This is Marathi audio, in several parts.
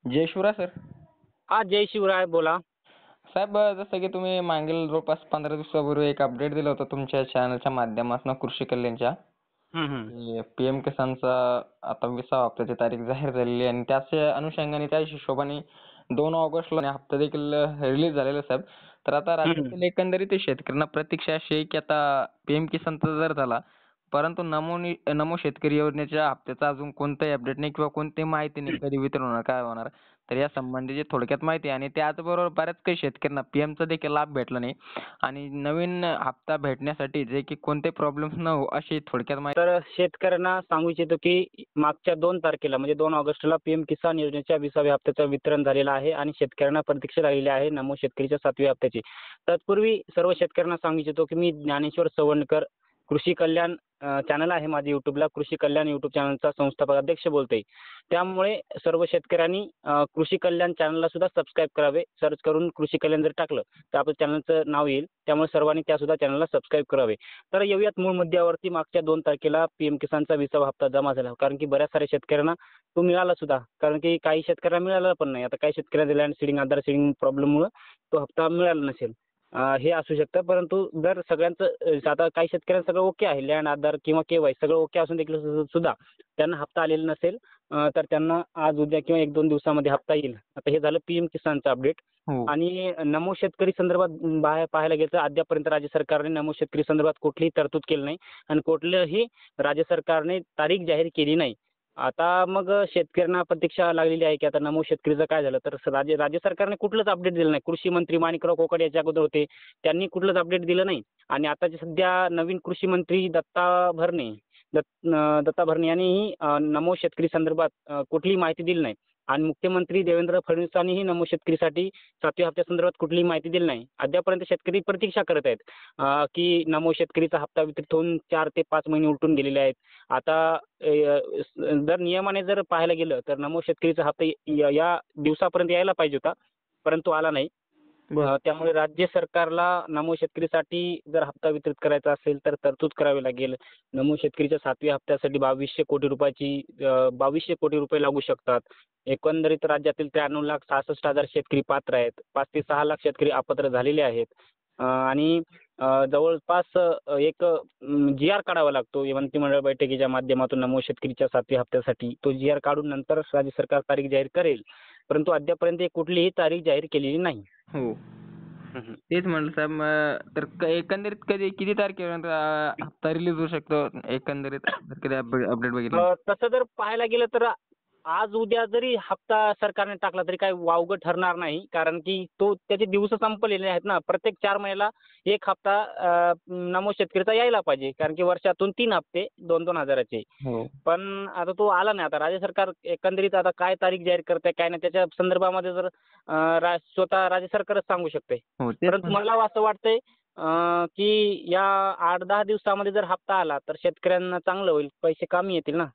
जय शिवराय सर. हा, जय शिवराय. बोला. साहेब जसं की तुम्ही मागील जवळपास 15 दिवसापूर्वी एक अपडेट दिलं होतं तुमच्या चॅनलच्या माध्यमातून कृषी कल्याणच्या. हं, हं. पीएम किसानचा आता 20वा हप्त्याची तारीख जाहीर झालेली आहे आणि त्याच अनुषंगाने त्या हिशोबाने 2 ऑगस्टला हप्ता देखील रिलीज झालेला आहे साहेब. तर आता हं, हं. राज्यातील एकंदरीत शेतकऱ्यांना प्रतीक्षा अशी आहे की आता पीएम किसानचा जर झाला, परंतु नमो शेतकरी योजनेच्या हप्त्याचा अजून कोणताही अपडेट नाही किंवा कोणतीही माहिती नाही. कधी वितरण होणार, काय होणार. तर या संबंधीची थोडक्यात माहिती आहे आणि त्याचबरोबर बऱ्याच काही शेतकऱ्यांना पीएमचा देखील लाभ भेटला नाही आणि नवीन हप्ता भेटण्यासाठी जे की कोणते प्रॉब्लेम्स न हो अशी थोडक्यात माहिती. तर शेतकऱ्यांना सांगू इच्छितो की मागच्या 2 तारखेला म्हणजे 2 ऑगस्टला पीएम किसान योजनेच्या 20व्या हप्त्याचं वितरण झालेलं आहे आणि शेतकऱ्यांना प्रतीक्षा लागलेली आहे नमो शेतकरीच्या 7व्या हप्त्याची. तत्पूर्वी सर्व शेतकऱ्यांना सांगू इच्छितो की मी ज्ञानेश्वर सवंडकर, कृषी कल्याण चॅनल आहे माझे YouTubeला, कृषी कल्याण YouTube चॅनलचा संस्थापक अध्यक्ष बोलतोय. त्यामुळे सर्व शेतकऱ्यांनी कृषी कल्याण चॅनलला सुद्धा सबस्क्राईब करावे. सर्च करून कृषी कल्याण जर टाकलं तर आपल्या चॅनलचं नाव येईल. त्यामुळे सर्वांनी त्यासुद्धा चॅनलला सबस्क्राईब करावे. तर येऊयात मूळ मुद्द्यावरती. मागच्या 2 तारखेला पीएम किसानचा 20वा हप्ता जमा झाला. कारण की बऱ्याच साऱ्या शेतकऱ्यांना तो मिळाला सुद्धा. कारण की काही शेतकऱ्यांना मिळाला पण नाही. आता काही शेतकऱ्यांना लँड सीडिंग, आधार सीडिंग प्रॉब्लेममुळे तो हप्ता मिळाला नसेल. हे असू शकतं. परंतु जर सगळ्यांचं आता काही शेतकऱ्यांचं सगळं ओके आहे. लँड, आधार किंवा केवायसी सगळं ओके असून देखील सुद्धा त्यांना हप्ता आलेला नसेल, तर त्यांना आज, उद्या किंवा 1-2 दिवसामध्ये हप्ता येईल. आता हे झालं पीएम किसानचं अपडेट. हो. आणि नमो शेतकरी संदर्भात पाहायला गेलं तर अद्यापर्यंत राज्य सरकारने नमो शेतकरी संदर्भात कुठलीही तरतूद केली नाही आणि कुठल्याही राज्य सरकारने तारीख जाहीर केली नाही. आता मग शेतकऱ्यांना प्रतीक्षा लागलेली आहे की आता नमो शेतकरीचं काय झालं. तर राज्य सरकारने कुठलंच अपडेट दिलं नाही. कृषी मंत्री माणिकराव कोकाटे याच्या अगोदर होते, त्यांनी कुठलंच अपडेट दिलं नाही. आणि आताचे सध्या नवीन कृषी मंत्री दत्ता भरणे यांनीही नमो शेतकरी संदर्भात कुठलीही माहिती दिली नाही. आणि मुख्यमंत्री देवेंद्र फडणवीसांनीही नमो शेतकरीसाठी 7व्या हप्त्यासंदर्भात कुठलीही माहिती दिली नाही. अद्यापर्यंत शेतकरी प्रतीक्षा करत आहेत की नमो शेतकरीचा हप्ता वितरित होऊन 4 ते 5 महिने उलटून गेलेले आहेत. आता जर नियमाने जर पाहायला गेलं तर नमो शेतकरीचा हप्ता या दिवसापर्यंत यायला पाहिजे होता, परंतु आला नाही. त्यामुळे राज्य सरकारला नमो शेतकरीसाठी जर हप्ता वितरित करायचा असेल तर तरतूद करावी लागेल. नमो शेतकरीच्या 7व्या हप्त्यासाठी 2200 कोटी रुपये लागू शकतात. एकंदरीत राज्यातील 93,66,000 शेतकरी पात्र आहेत. 5 ते 6 लाख शेतकरी अपात्र झालेले आहेत. आणि जवळपास एक जी-आर काढावा लागतो मंत्रिमंडळ बैठकीच्या माध्यमातून नमो शेतकरीच्या 7व्या हप्त्यासाठी. तो जी-आर काढून नंतर राज्य सरकार तारीख जाहीर करेल. परंतु अद्यापर्यंत कुठलीही तारीख जाहीर केलेली नाही. हो. तेच म्हटलं साहेब. तर एकंदरीत कधी किती तारखेपर्यंत हप्ता रिलीज होऊ शकतो एकंदरीत जर कधी अपडेट बघितलं. तसं जर पाहायला गेलं तर आज उद्या जरी हप्ता सरकारने टाकला तरी काही वावगं ठरणार नाही. कारण की त्याचे दिवस संपलेले आहेत ना. प्रत्येक 4 महिन्याला एक हप्ता नमो शेतकरीचा यायला पाहिजे. कारण की वर्षातून 3 हप्ते 2-2 हजाराचे. हो. पण आता तो आला नाही. आता राज्य सरकार एकंदरीत आता काय तारीख जाहीर करते काय नाही त्याच्या संदर्भामध्ये जर स्वतः राज्य सरकारच सांगू शकते. हो. तेच परंतु मला असं वाटतंय की या 8-10 दिवसामध्ये जर हप्ता आला तर शेतकऱ्यांना चांगलं होईल. पैसे कामी येतील ना.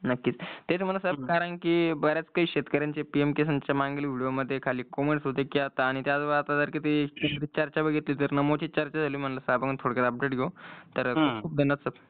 नक्कीच. तेच म्हणा साहेब, कारण की बऱ्याच काही शेतकऱ्यांचे पीएम किसानच्या मागील व्हिडिओमध्ये खाली कमेंट्स होते की आता आणि त्याचबरोबर आता जर की चर्चा बघितली तर नमोची चर्चा झाली. म्हणलं साहेब आपण थोडक्यात अपडेट घेऊ. तर खूप खूप धन्यवाद साहेब.